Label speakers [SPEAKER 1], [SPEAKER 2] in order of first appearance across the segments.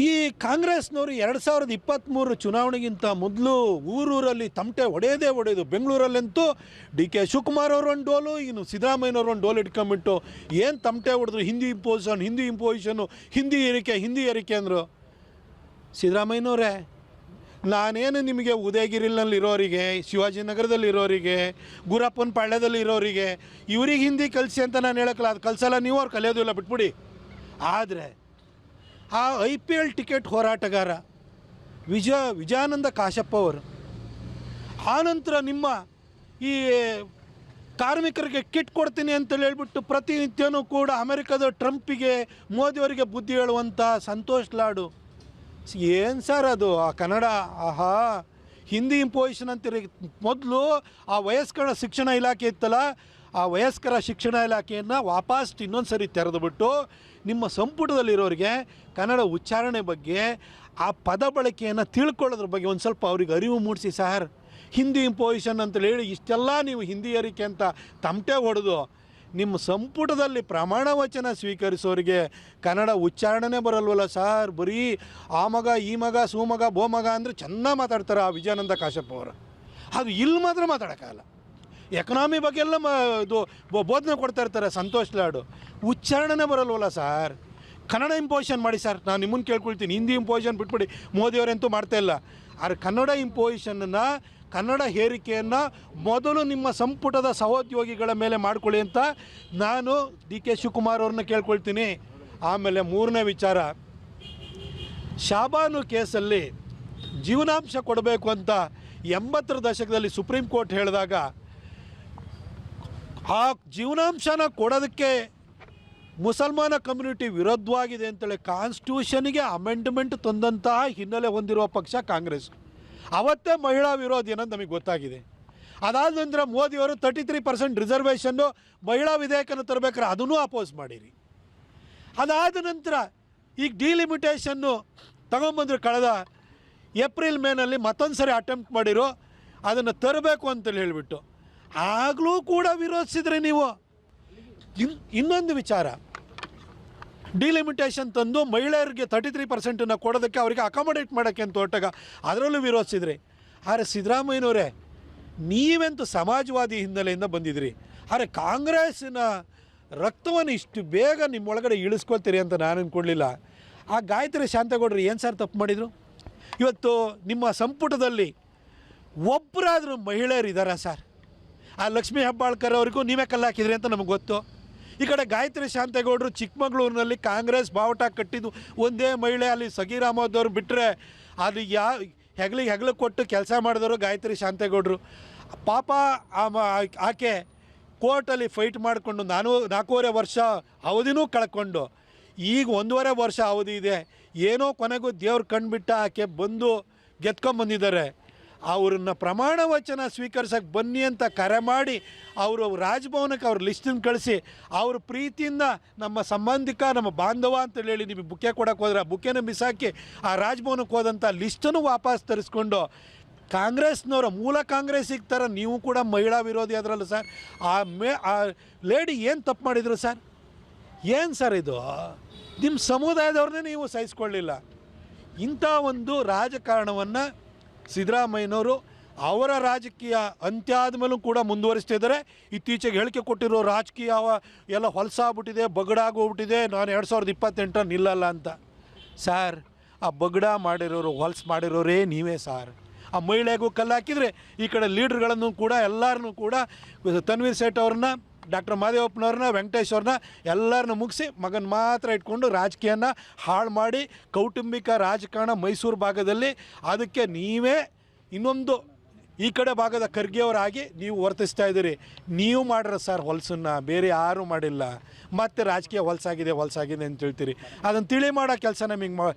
[SPEAKER 1] ಈ ಕಾಂಗ್ರೆಸ್ನವರು 2023 ಚುನಾವಣೆಗಿಂತ ಮೊದಲು ಊರೂರಲ್ಲಿ ತಮಟೆ ಹೊಡೆಯೋದು. ಬೆಂಗಳೂರಲ್ಲಂತೂ ಡಿ ಕೆ ಶಿವಕುಮಾರ್ ಅವರು ಒಂದು ಡೋಲು, ಇನ್ನು ಸಿದ್ದರಾಮಯ್ಯನವರು ಒಂದು ಡೋಲು ಇಟ್ಕೊಂಬಿಟ್ಟು ಏನು ತಮಟೆ ಹೊಡೆದ್ರು, ಹಿಂದಿ ಇಂಪೋಸಿಷನ್ನು, ಹಿಂದಿ ಏರಿಕೆ ಅಂದರು. ಸಿದ್ದರಾಮಯ್ಯನವರೇ, ನಾನೇನು ನಿಮಗೆ ಉದಯಗಿರಿನಲ್ಲಿರೋರಿಗೆ, ಶಿವಾಜಿನಗರದಲ್ಲಿರೋರಿಗೆ, ಗುರಪ್ಪನ ಪಾಳ್ಯದಲ್ಲಿರೋರಿಗೆ ಇವ್ರಿಗೆ ಹಿಂದಿ ಕಲಿಸಿ ಅಂತ ನಾನು ಹೇಳೋಕ್ಕಲ್ಲ. ಅದು ಕಲಿಸಲ್ಲ, ನೀವು ಅವ್ರು ಕಲಿಯೋದು ಇಲ್ಲ, ಬಿಟ್ಬಿಡಿ. ಆದರೆ ಆ IPL ಟಿಕೆಟ್ ಹೋರಾಟಗಾರ ವಿಜಯಾನಂದ ಕಾಶಪ್ಪ ಅವರು, ಆನಂತರ ನಿಮ್ಮ ಈ ಕಾರ್ಮಿಕರಿಗೆ ಕಿಟ್ ಕೊಡ್ತೀನಿ ಅಂತೇಳಿ ಹೇಳ್ಬಿಟ್ಟು ಪ್ರತಿನಿತ್ಯನೂ ಕೂಡ ಅಮೆರಿಕದ ಟ್ರಂಪಿಗೆ, ಮೋದಿಯವರಿಗೆ ಬುದ್ಧಿ ಹೇಳುವಂಥ ಸಂತೋಷ್ ಲಾಡು, ಏನು ಸರ್ ಅದು ಆ ಕನ್ನಡ? ಆಹಾ, ಹಿಂದಿ ಇಂಪೋಸಿಷನ್ ಅಂತೀರಿ. ಮೊದಲು ಆ ವಯಸ್ಕರ ಶಿಕ್ಷಣ ಇಲಾಖೆ ಇತ್ತಲ್ಲ, ಆ ವಯಸ್ಕರ ಶಿಕ್ಷಣ ಇಲಾಖೆಯನ್ನು ವಾಪಸ್ ಇನ್ನೊಂದು ಸರಿ ತೆರೆದುಬಿಟ್ಟು ನಿಮ್ಮ ಸಂಪುಟದಲ್ಲಿರೋರಿಗೆ ಕನ್ನಡ ಉಚ್ಚಾರಣೆ ಬಗ್ಗೆ, ಆ ಪದ ಬಳಕೆಯನ್ನು ತಿಳ್ಕೊಳ್ಳೋದ್ರ ಬಗ್ಗೆ ಒಂದು ಸ್ವಲ್ಪ ಅವ್ರಿಗೆ ಅರಿವು ಮೂಡಿಸಿ ಸರ್. ಹಿಂದಿ ಇಂಪೋಸಿಷನ್ ಅಂತೇಳಿ ಹೇಳಿ ಇಷ್ಟೆಲ್ಲ ನೀವು ಹಿಂದಿ ಏರಿಕೆ ಅಂತ ತಮಟೆ ಹೊಡೆದು ನಿಮ್ಮ ಸಂಪುಟದಲ್ಲಿ ಪ್ರಮಾಣ ವಚನ ಸ್ವೀಕರಿಸೋರಿಗೆ ಕನ್ನಡ ಉಚ್ಚಾರಣೆ ಬರಲ್ವಲ್ಲ ಸರ್. ಬರೀ ಆ ಮಗ, ಈ ಮಗ, ಸೂಮಗ, ಬೋಮಗ ಅಂದರೆ ಚೆನ್ನಾಗಿ ಮಾತಾಡ್ತಾರೆ ಆ ವಿಜಯಾನಂದ ಕಾಶಪ್ಪ ಅವರು. ಅದು ಇಲ್ಲಿ ಮಾತ್ರ ಮಾತಾಡೋಕ್ಕಾಗಲ್ಲ. ಎಕನಾಮಿ ಬಗ್ಗೆ ಎಲ್ಲ ಇದು ಬೋಧನೆ ಕೊಡ್ತಾ ಇರ್ತಾರೆ ಸಂತೋಷ್ ಲಾಡು, ಉಚ್ಚಾರಣೆ ಬರಲ್ವಲ್ಲ ಸರ್. ಕನ್ನಡ ಇಂಪೋಸಿಷನ್ ಮಾಡಿ ಸರ್, ನಾನು ನಿಮ್ಮನ್ನು ಕೇಳ್ಕೊಳ್ತೀನಿ. ಹಿಂದಿ ಇಂಪೋಸಿಷನ್ ಬಿಟ್ಬಿಡಿ, ಮೋದಿಯವರಂತೂ ಮಾಡ್ತಾ ಇಲ್ಲ. ಆದರೆ ಕನ್ನಡ ಇಂಪೋಸಿಷನನ್ನು, ಕನ್ನಡ ಹೇರಿಕೆಯನ್ನು ಮೊದಲು ನಿಮ್ಮ ಸಂಪುಟದ ಸಹೋದ್ಯೋಗಿಗಳ ಮೇಲೆ ಮಾಡ್ಕೊಳ್ಳಿ ಅಂತ ನಾನು ಡಿ ಕೆ ಶಿವಕುಮಾರ್ ಅವ್ರನ್ನ ಕೇಳ್ಕೊಳ್ತೀನಿ. ಆಮೇಲೆ ಮೂರನೇ ವಿಚಾರ, ಶಾಬಾನು ಕೇಸಲ್ಲಿ ಜೀವನಾಂಶ ಕೊಡಬೇಕು ಅಂತ 80ರ ದಶಕದಲ್ಲಿ ಸುಪ್ರೀಂ ಕೋರ್ಟ್ ಹೇಳಿದಾಗ ಆ ಜೀವನಾಂಶನ ಕೊಡೋದಕ್ಕೆ ಮುಸಲ್ಮಾನ ಕಮ್ಯುನಿಟಿ ವಿರುದ್ಧವಾಗಿದೆ ಅಂತೇಳಿ ಕಾನ್ಸ್ಟಿಟ್ಯೂಷನ್ಗೆ ಅಮೆಂಡ್ಮೆಂಟ್ ತಂದಂತಹ ಹಿನ್ನೆಲೆ ಹೊಂದಿರುವ ಪಕ್ಷ ಕಾಂಗ್ರೆಸ್. ಅವತ್ತೇ ಮಹಿಳಾ ವಿರೋಧಿ ಅನ್ನೋದು ನಮಗೆ ಗೊತ್ತಾಗಿದೆ. ಅದಾದ ನಂತರ ಮೋದಿಯವರು 33% ರಿಸರ್ವೇಷನ್ನು ಮಹಿಳಾ ವಿಧೇಯಕನ ತರಬೇಕಾದ್ರೆ ಅದನ್ನೂ ಅಪೋಸ್ ಮಾಡಿರಿ. ಅದಾದ ನಂತರ ಈಗ ಡಿಲಿಮಿಟೇಷನ್ನು ತಗೊಂಬಂದ್ರೆ ಕಳೆದ ಏಪ್ರಿಲ್ ಮೇನಲ್ಲಿ ಮತ್ತೊಂದು ಸರಿ ಅಟೆಂಪ್ಟ್ ಮಾಡಿರೋ ಅದನ್ನು ತರಬೇಕು ಅಂತೇಳಿ ಹೇಳಿಬಿಟ್ಟು ಆಗಲೂ ಕೂಡ ವಿರೋಧಿಸಿದ್ರಿ ನೀವು. ಇನ್ನೊಂದು ವಿಚಾರ, ಡಿಲಿಮಿಟೇಷನ್ ತಂದು ಮಹಿಳೆಯರಿಗೆ 33% ಕೊಡೋದಕ್ಕೆ ಅವರಿಗೆ ಅಕಾಮಡೇಟ್ ಮಾಡೋಕ್ಕೆ ಅಂತ ಹೊರಟಾಗ ಅದರಲ್ಲೂ ವಿರೋಧಿಸಿದ್ರಿ. ಆದರೆ ಸಿದ್ದರಾಮಯ್ಯನವರೇ, ನೀವೆಂತೂ ಸಮಾಜವಾದಿ ಹಿನ್ನೆಲೆಯಿಂದ ಬಂದಿದ್ರಿ. ಆದರೆ ಕಾಂಗ್ರೆಸ್ಸಿನ ರಕ್ತವನ್ನು ಇಷ್ಟು ಬೇಗ ನಿಮ್ಮೊಳಗಡೆ ಇಳಿಸ್ಕೊಳ್ತೀರಿ ಅಂತ ನಾನು ಅಂದ್ಕೊಳ್ಳಿಲ್ಲ. ಆ ಗಾಯತ್ರಿ ಶಾಂತಗೌಡರು ಏನು ಸರ್ ತಪ್ಪು ಮಾಡಿದರು? ಇವತ್ತು ನಿಮ್ಮ ಸಂಪುಟದಲ್ಲಿ ಒಬ್ಬರಾದರೂ ಮಹಿಳೆಯರು ಇದ್ದಾರಾ ಸರ್? ಆ ಲಕ್ಷ್ಮೀ ಹೆಬ್ಬಾಳ್ಕರ್ ಅವ್ರಿಗೂ ನೀವೇ ಕಲ್ಲು ಹಾಕಿದ್ರಿ ಅಂತ ನಮಗೆ ಗೊತ್ತು. ಈ ಕಡೆ ಗಾಯತ್ರಿ ಶಾಂತೇಗೌಡರು ಚಿಕ್ಕಮಗಳೂರಿನಲ್ಲಿ ಕಾಂಗ್ರೆಸ್ ಬಾವುಟ ಕಟ್ಟಿದ್ದು ಒಂದೇ ಮಹಿಳೆ, ಅಲ್ಲಿ ಸಗೀರ್ ಅಹಮದ್ ಅವರು ಬಿಟ್ಟರೆ ಅದು ಹೆಗ್ಲಿಗೆ ಕೊಟ್ಟು ಕೆಲಸ ಮಾಡಿದವರು ಗಾಯತ್ರಿ ಶಾಂತೇಗೌಡರು. ಪಾಪ ಆಕೆ ಕೋರ್ಟಲ್ಲಿ ಫೈಟ್ ಮಾಡಿಕೊಂಡು 4.5 ವರ್ಷ ಅವಧಿನೂ ಕಳ್ಕೊಂಡು ಈಗ 1.5 ವರ್ಷ ಅವಧಿ ಇದೆ. ಏನೋ ಕೊನೆಗೂ ದೇವ್ರು ಕಂಡುಬಿಟ್ಟ ಆಕೆ ಬಂದು ಗೆದ್ಕೊಂಬಂದಿದ್ದಾರೆ. ಅವ್ರನ್ನ ಪ್ರಮಾಣ ವಚನ ಸ್ವೀಕರಿಸೋಕ್ಕೆ ಬನ್ನಿ ಅಂತ ಕರೆ ಮಾಡಿ ಅವರು ರಾಜಭವನಕ್ಕೆ ಅವ್ರ ಲಿಸ್ಟನ್ನು ಕಳಿಸಿ ಅವ್ರ ಪ್ರೀತಿಯಿಂದ ನಮ್ಮ ಸಂಬಂಧಿಕ, ನಮ್ಮ ಬಾಂಧವ ಅಂತೇಳಿ ಹೇಳಿ ನಿಮಗೆ ಬುಕ್ಕೆ ಕೊಡೋಕೆ ಹೋದ್ರೆ ಆ ಬುಕ್ಕೆನ ಮಿಸಾಕಿ ಆ ರಾಜಭವನಕ್ಕೆ ಹೋದಂಥ ಲಿಸ್ಟನ್ನು ವಾಪಸ್ ತರಿಸ್ಕೊಂಡು ಕಾಂಗ್ರೆಸ್ನವರ ಮೂಲ ಕಾಂಗ್ರೆಸ್ಸಿಗೆ ಥರ ನೀವು ಕೂಡ ಮಹಿಳಾ ವಿರೋಧಿ ಅದರಲ್ಲ ಸರ್. ಆ ಲೇಡಿ ಏನು ತಪ್ಪು ಮಾಡಿದರು ಸರ್? ಏನು ಸರ್ ಇದು? ನಿಮ್ಮ ಸಮುದಾಯದವ್ರನ್ನೇ ನೀವು ಸಹಿಸ್ಕೊಳ್ಳಿಲ್ಲ. ಇಂಥ ಒಂದು ರಾಜಕಾರಣವನ್ನು ಸಿದ್ದರಾಮಯ್ಯನವರು ಅವರ ರಾಜಕೀಯ ಅಂತ್ಯ ಆದಮೇಲೂ ಕೂಡ ಮುಂದುವರಿಸ್ತಿದ್ದಾರೆ. ಇತ್ತೀಚೆಗೆ ಹೇಳಿಕೆ ಕೊಟ್ಟಿರೋ ರಾಜಕೀಯ ಎಲ್ಲ ಹೊಲಸಾಗ್ಬಿಟ್ಟಿದೆ, ಬಗಡಾಗೋಗ್ಬಿಟ್ಟಿದೆ, ನಾನು 2028 ನಿಲ್ಲಲ್ಲ ಅಂತ. ಸರ್, ಆ ಬಗಡ ಮಾಡಿರೋರು, ಹೊಲಸು ಮಾಡಿರೋರೇ ನೀವೇ ಸರ್. ಆ ಮಹಿಳೆಗೂ ಕಲ್ಲು ಹಾಕಿದರೆ ಈ ಕಡೆ ಲೀಡ್ರ್ಗಳನ್ನು ಕೂಡ ಎಲ್ಲರನ್ನೂ ಕೂಡ ತನ್ವೀರ್ ಸೇಠ್ ಅವ್ರನ್ನ, ಡಾಕ್ಟರ್ ಮಹದೇವಪ್ಪನವ್ರನ್ನ, ವೆಂಕಟೇಶ್ ಅವ್ರನ್ನ ಎಲ್ಲರನ್ನ ಮುಗಿಸಿ ಮಗನ ಮಾತ್ರ ಇಟ್ಕೊಂಡು ರಾಜಕೀಯನ ಹಾಳು ಮಾಡಿ ಕೌಟುಂಬಿಕ ರಾಜಕಾರಣ ಮೈಸೂರು ಭಾಗದಲ್ಲಿ ಅದಕ್ಕೆ ನೀವೇ ಇನ್ನೊಂದು ಈ ಕಡೆ ಭಾಗದ ಖರ್ಗೆಯವರಾಗಿ ನೀವು ವರ್ತಿಸ್ತಾ ಇದ್ದೀರಿ. ನೀವು ಮಾಡ್ರ ಸರ್ ಹೊಲಸನ್ನು, ಬೇರೆ ಯಾರೂ ಮಾಡಿಲ್ಲ. ಮತ್ತು ರಾಜಕೀಯ ಹೊಲಸಾಗಿದೆ ಅಂತ ಹೇಳ್ತೀರಿ. ಅದನ್ನು ತಿಳಿ ಮಾಡೋ ಕೆಲಸ ನಮಗೆ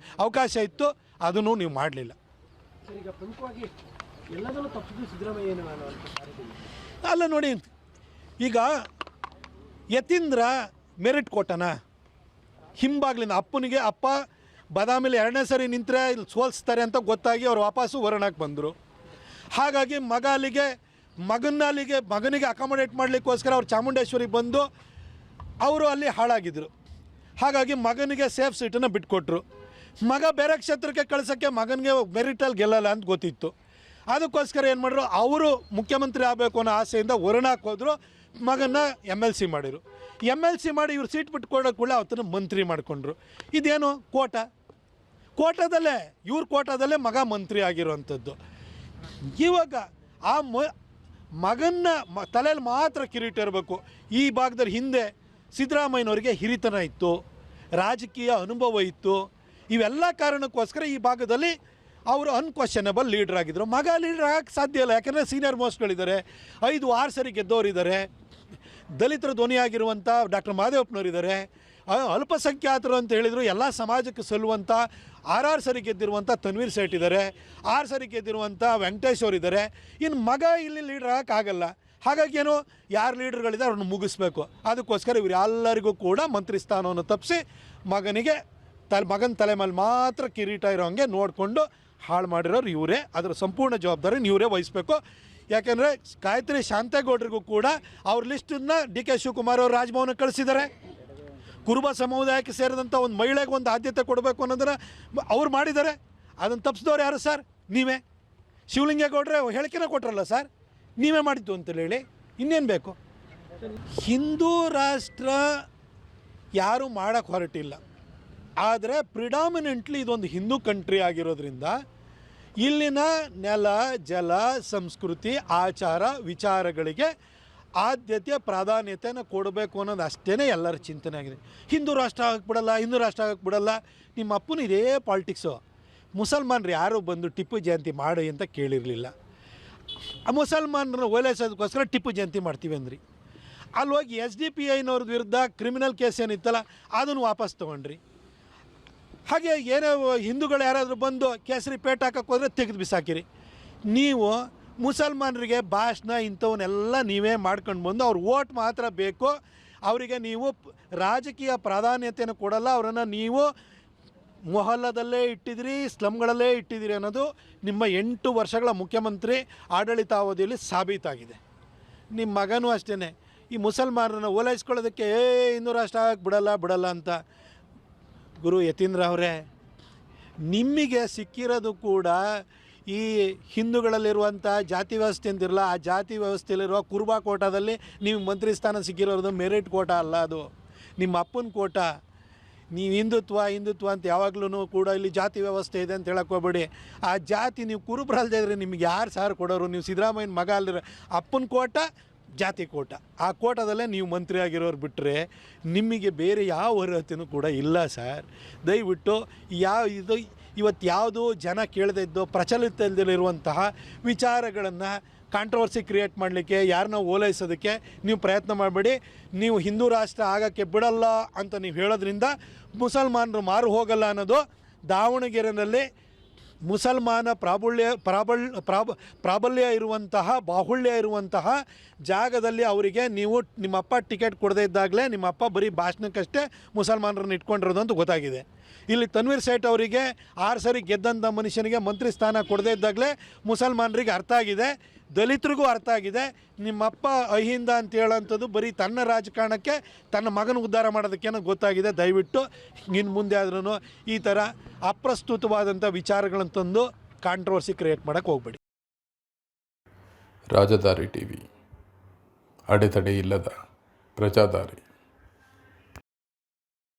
[SPEAKER 1] ಅವಕಾಶ ಇತ್ತು, ಅದನ್ನು ನೀವು ಮಾಡಲಿಲ್ಲ.
[SPEAKER 2] ಈಗ ಪ್ರಮುಖವಾಗಿ ಎಲ್ಲದನ್ನು ತಪ್ಪಿದ್ದು ಸಿದ್ದರಾಮಯ್ಯ
[SPEAKER 1] ಅಲ್ಲ ನೋಡಿ, ಈಗ ಯತೀಂದ್ರ ಮೆರಿಟ್ ಕೊಟ್ಟನ ಹಿಂಬಾಗ್ಲಿಂದ ಅಪ್ಪನಿಗೆ, ಅಪ್ಪ ಬದಾಮಿಲಿ 2ನೇ ಸರಿ ನಿಂತರೆ ಇಲ್ಲಿ ಸೋಲಿಸ್ತಾರೆ ಅಂತ ಗೊತ್ತಾಗಿ ಅವ್ರು ವಾಪಸ್ಸು ವರ್ಣಕ್ಕೆ ಬಂದರು. ಹಾಗಾಗಿ ಮಗನಿಗೆ ಅಕಾಮಡೇಟ್ ಮಾಡಲಿಕ್ಕೋಸ್ಕರ ಅವ್ರು ಚಾಮುಂಡೇಶ್ವರಿಗೆ ಬಂದು ಅವರು ಅಲ್ಲಿ ಹಾಳಾಗಿದ್ದರು. ಹಾಗಾಗಿ ಮಗನಿಗೆ ಸೇಫ್ ಸೀಟನ್ನು ಬಿಟ್ಕೊಟ್ರು. ಮಗ ಬೇರೆ ಕ್ಷೇತ್ರಕ್ಕೆ ಕಳ್ಸೋಕ್ಕೆ ಮಗನಿಗೆ ಮೆರಿಟಲ್ಲಿ ಗೆಲ್ಲಲ್ಲ ಅಂತ ಗೊತ್ತಿತ್ತು. ಅದಕ್ಕೋಸ್ಕರ ಏನು ಮಾಡಿದ್ರು, ಅವರು ಮುಖ್ಯಮಂತ್ರಿ ಆಗಬೇಕು ಅನ್ನೋ ಆಸೆಯಿಂದ ಹೊರನಾಕ್ ಹೋದರು. ಮಗನ್ನ MLC ಮಾಡಿದರು. MLC ಮಾಡಿ ಇವ್ರು ಸೀಟ್ ಬಿಟ್ಕೊಡೋ ಕೂಡ ಅವತ್ತನ್ನು ಮಂತ್ರಿ ಮಾಡಿಕೊಂಡ್ರು. ಇದೇನು ಕೋಟಾದಲ್ಲೇ ಇವ್ರ ಕೋಟಾದಲ್ಲೇ ಮಗ ಮಂತ್ರಿ ಆಗಿರುವಂಥದ್ದು. ಇವಾಗ ಆ ಮಗನ್ನ ತಲೆಯಲ್ಲಿ ಮಾತ್ರ ಕಿರೀಟ ಇರಬೇಕು. ಈ ಭಾಗದಲ್ಲಿ ಹಿಂದೆ ಸಿದ್ದರಾಮಯ್ಯನವ್ರಿಗೆ ಹಿರಿತನ ಇತ್ತು, ರಾಜಕೀಯ ಅನುಭವ ಇತ್ತು. ಇವೆಲ್ಲ ಕಾರಣಕ್ಕೋಸ್ಕರ ಈ ಭಾಗದಲ್ಲಿ ಅವರು ಅನ್ಕ್ವಶನಬಲ್ ಲೀಡ್ರ್ ಆಗಿದ್ದರು. ಮಗ ಲೀಡ್ರ್ ಆಗೋಕ್ಕೆ ಸಾಧ್ಯ ಇಲ್ಲ, ಯಾಕಂದರೆ ಸೀನಿಯರ್ ಮೋಸ್ಟ್ಗಳಿದ್ದಾರೆ, 5-6 ಸರಿ ಗೆದ್ದವರಿದ್ದಾರೆ. ದಲಿತರ ಧ್ವನಿಯಾಗಿರುವಂಥ ಡಾಕ್ಟರ್ ಮಹದೇವಪ್ಪನವರಿದ್ದಾರೆ. ಅಲ್ಪಸಂಖ್ಯಾತರು ಅಂತ ಹೇಳಿದರು, ಎಲ್ಲ ಸಮಾಜಕ್ಕೆ ಸಲ್ಲುವಂಥ 6 ಸರಿ ಗೆದ್ದಿರುವಂಥ ತನ್ವೀರ್ ಸೇಠ್ ಇದ್ದಾರೆ, 6 ಸರಿ ಗೆದ್ದಿರುವಂಥ ವೆಂಕಟೇಶ್ ಅವರಿದ್ದಾರೆ. ಇನ್ನು ಮಗ ಇಲ್ಲಿ ಲೀಡ್ರ್ ಆಗೋಕ್ಕಾಗಲ್ಲ. ಹಾಗಾಗಿ ಏನು, ಯಾರು ಲೀಡ್ರ್ಗಳಿದ್ದಾರೆ ಅವ್ರನ್ನ ಮುಗಿಸ್ಬೇಕು. ಅದಕ್ಕೋಸ್ಕರ ಇವ್ರು ಎಲ್ಲರಿಗೂ ಕೂಡ ಮಂತ್ರಿ ಸ್ಥಾನವನ್ನು ತಪ್ಪಿಸಿ ಮಗನಿಗೆ ಮಗನ ತಲೆ ಮೇಲೆ ಮಾತ್ರ ಕಿರೀಟ ಇರೋ ಹಂಗೆ ನೋಡಿಕೊಂಡು ಹಾಳು ಮಾಡಿರೋರು ಇವರೇ. ಅದರ ಸಂಪೂರ್ಣ ಜವಾಬ್ದಾರಿ ಇವರೇ ವಹಿಸಬೇಕು. ಯಾಕೆಂದರೆ ಗಾಯತ್ರಿ ಶಾಂತೇಗೌಡರಿಗೂ ಕೂಡ ಅವ್ರ ಲಿಸ್ಟನ್ನು DK ಶಿವಕುಮಾರ್ ಅವರು ರಾಜಭವನಕ್ಕೆ ಕಳಿಸಿದ್ದಾರೆ. ಕುರುಬ ಸಮುದಾಯಕ್ಕೆ ಸೇರಿದಂಥ ಒಂದು ಮಹಿಳೆಗೆ ಒಂದು ಆದ್ಯತೆ ಕೊಡಬೇಕು ಅನ್ನೋದನ್ನು ಅವ್ರು ಮಾಡಿದ್ದಾರೆ. ಅದನ್ನು ತಪ್ಪಿಸಿದವ್ರು ಯಾರು ಸರ್? ನೀವೇ. ಶಿವಲಿಂಗೇಗೌಡರೆ ಹೇಳಿಕೆನ ಕೊಟ್ರಲ್ಲ ಸರ್, ನೀವೇ ಮಾಡಿದ್ದು ಅಂತೇಳಿ ಹೇಳಿ ಇನ್ನೇನು ಬೇಕು? ಹಿಂದೂ ರಾಷ್ಟ್ರ ಯಾರೂ ಮಾಡೋಕ್ಕೆ ಹೊರಟಿಲ್ಲ. ಆದರೆ ಪ್ರಿಡಾಮಿನೆಂಟ್ಲಿ ಇದೊಂದು ಹಿಂದೂ ಕಂಟ್ರಿ ಆಗಿರೋದ್ರಿಂದ ಇಲ್ಲಿನ ನೆಲ, ಜಲ, ಸಂಸ್ಕೃತಿ, ಆಚಾರ, ವಿಚಾರಗಳಿಗೆ ಆದ್ಯತೆ, ಪ್ರಾಧಾನ್ಯತೆಯನ್ನು ಕೊಡಬೇಕು ಅನ್ನೋದು ಅಷ್ಟೇ ಎಲ್ಲರ ಚಿಂತನೆ ಆಗಿದೆ. ಹಿಂದೂ ರಾಷ್ಟ್ರ ಆಗಕ್ಕೆ ಬಿಡಲ್ಲ. ನಿಮ್ಮ ಅಪ್ಪನ ಇದೇ ಪಾಲಿಟಿಕ್ಸು. ಮುಸಲ್ಮಾನರು ಯಾರು ಬಂದು ಟಿಪ್ಪು ಜಯಂತಿ ಮಾಡಿ ಅಂತ ಕೇಳಿರಲಿಲ್ಲ. ಆ ಮುಸಲ್ಮಾನರನ್ನು ಓಲೈಸೋದಕ್ಕೋಸ್ಕರ ಟಿಪ್ಪು ಜಯಂತಿ ಮಾಡ್ತೀವಿ ಅಂದ್ರಿ. ಅಲ್ಲಿ ಹೋಗಿ SDPIನವ್ರ ವಿರುದ್ಧ ಕ್ರಿಮಿನಲ್ ಕೇಸ್ ಏನಿತ್ತಲ್ಲ ಅದನ್ನು ವಾಪಸ್ ತೊಗೊಂಡ್ರಿ. ಹಾಗೆ ಏನೋ ಹಿಂದೂಗಳು ಯಾರಾದರೂ ಬಂದು ಕೇಸರಿ ಪೇಟ್ ಹಾಕಕ್ಕೆ ಹೋದರೆ ತೆಗೆದು ಬಿಸಾಕಿರಿ. ನೀವು ಮುಸಲ್ಮಾನರಿಗೆ ಭಾಷಣ ಇಂಥವನ್ನೆಲ್ಲ ನೀವೇ ಮಾಡ್ಕೊಂಡು ಬಂದು ಅವ್ರ ಓಟ್ ಮಾತ್ರ ಬೇಕು, ಅವರಿಗೆ ನೀವು ರಾಜಕೀಯ ಪ್ರಾಧಾನ್ಯತೆಯನ್ನು ಕೊಡಲ್ಲ, ಅವರನ್ನು ನೀವು ಮೊಹಲ್ಲದಲ್ಲೇ ಇಟ್ಟಿದ್ದೀರಿ, ಸ್ಲಮ್ಗಳಲ್ಲೇ ಇಟ್ಟಿದ್ದೀರಿ ಅನ್ನೋದು ನಿಮ್ಮ 8 ವರ್ಷಗಳ ಮುಖ್ಯಮಂತ್ರಿ ಆಡಳಿತಾವಧಿಯಲ್ಲಿ ಸಾಬೀತಾಗಿದೆ. ನಿಮ್ಮ ಮಗನೂ ಅಷ್ಟೇ ಈ ಮುಸಲ್ಮಾನರನ್ನು ಓಲೈಸ್ಕೊಳ್ಳೋದಕ್ಕೆ ಹಿಂದೂ ರಾಷ್ಟ್ರ ಆಗಕ್ಕೆ ಬಿಡಲ್ಲ ಅಂತ. ಗುರು ಯತೀಂದ್ರ ಅವರೇ, ನಿಮಗೆ ಸಿಕ್ಕಿರೋದು ಕೂಡ ಈ ಹಿಂದೂಗಳಲ್ಲಿರುವಂಥ ಜಾತಿ ವ್ಯವಸ್ಥೆ ಅಂತಿರಲ್ಲ, ಆ ಜಾತಿ ವ್ಯವಸ್ಥೆಯಲ್ಲಿರುವ ಕುರುಬಾ ಕೋಟಾದಲ್ಲಿ ನೀವು ಮಂತ್ರಿ ಸ್ಥಾನ ಸಿಕ್ಕಿರೋದು ಮೆರಿಟ್ ಕೋಟಾ ಅಲ್ಲ, ಅದು ನಿಮ್ಮ ಅಪ್ಪನ ಕೋಟಾ. ನೀವು ಹಿಂದುತ್ವ ಅಂತ ಯಾವಾಗಲೂ ಕೂಡ ಇಲ್ಲಿ ಜಾತಿ ವ್ಯವಸ್ಥೆ ಇದೆ ಅಂತ ಹೇಳಕ್ಕೆ ಹೋಗ್ಬೇಡಿ. ಆ ಜಾತಿ ನೀವು ಕುರುಬರಲ್ಲದೆ ಇದ್ರೆ ನಿಮ್ಗೆ ಯಾರು ಸಾರು ಕೊಡೋರು? ನೀವು ಸಿದ್ದರಾಮಯ್ಯನ ಮಗ ಅಲ್ಲಿರೋ ಅಪ್ಪನ ಕೋಟ ಜಾತಿ ಕೋಟ, ಆ ಕೋಟದಲ್ಲೇ ನೀವು ಮಂತ್ರಿ ಆಗಿರೋರು ಬಿಟ್ಟರೆ ನಿಮಗೆ ಬೇರೆ ಯಾವ ಅರ್ಹತೆಯೂ ಕೂಡ ಇಲ್ಲ ಸರ್. ದಯವಿಟ್ಟು ಇವತ್ತು ಯಾವುದು ಜನ ಕೇಳದೇ ಇದ್ದೋ ಪ್ರಚಲಿತದಲ್ಲಿರುವಂತಹ ವಿಚಾರಗಳನ್ನು ಕಾಂಟ್ರವರ್ಸಿ ಕ್ರಿಯೇಟ್ ಮಾಡಲಿಕ್ಕೆ, ಯಾರನ್ನ ಓಲೈಸೋದಕ್ಕೆ ನೀವು ಪ್ರಯತ್ನ ಮಾಡಬೇಡಿ. ನೀವು ಹಿಂದೂ ರಾಷ್ಟ್ರ ಆಗೋಕ್ಕೆ ಬಿಡಲ್ಲ ಅಂತ ನೀವು ಹೇಳೋದ್ರಿಂದ ಮುಸಲ್ಮಾನರು ಮಾರು ಹೋಗಲ್ಲ ಅನ್ನೋದು ದಾವಣಗೆರೆಯಲ್ಲಿ ಮುಸಲ್ಮಾನ ಪ್ರಾಬಲ್ಯ ಇರುವಂತಹ, ಬಾಹುಳ್ಯ ಇರುವಂತಹ ಜಾಗದಲ್ಲಿ ಅವರಿಗೆ ನೀವು ನಿಮ್ಮಪ್ಪ ಟಿಕೆಟ್ ಕೊಡದೇ ಇದ್ದಾಗಲೇ ನಿಮ್ಮಪ್ಪ ಬರೀ ಭಾಷಣಕ್ಕಷ್ಟೇ ಮುಸಲ್ಮಾನರನ್ನು ಇಟ್ಕೊಂಡಿರೋದು ಅಂತ ಗೊತ್ತಾಗಿದೆ. ಇಲ್ಲಿ ತನ್ವೀರ್ ಸೇಠ್ ಅವರಿಗೆ 6 ಸರಿ ಗೆದ್ದಂಥ ಮನುಷ್ಯನಿಗೆ ಮಂತ್ರಿ ಸ್ಥಾನ ಕೊಡದೇ ಇದ್ದಾಗಲೇ ಮುಸಲ್ಮಾನರಿಗೆ ಅರ್ಥ ಆಗಿದೆ, ದಲಿತರಿಗೂ ಅರ್ಥ ಆಗಿದೆ. ನಿಮ್ಮಪ್ಪ ಅಹಿಂದ ಅಂತ ಹೇಳೋಂಥದ್ದು ಬರೀ ತನ್ನ ರಾಜಕಾರಣಕ್ಕೆ, ತನ್ನ ಮಗನ ಉದ್ಧಾರ ಮಾಡೋದಕ್ಕೇನೋ ಗೊತ್ತಾಗಿದೆ. ದಯವಿಟ್ಟು ಇನ್ನು ಮುಂದೆ ಆದ್ರೂ ಈ ಥರ ಅಪ್ರಸ್ತುತವಾದಂಥ ವಿಚಾರಗಳನ್ನು ತಂದು ಕಾಂಟ್ರವರ್ಸಿ ಕ್ರಿಯೇಟ್ ಮಾಡೋಕ್ಕೆ ಹೋಗ್ಬೇಡಿ.
[SPEAKER 3] ರಾಜಧಾರಿ TV, ಅಡೆತಡೆ ಇಲ್ಲದ ಪ್ರಜಾದಾರಿ.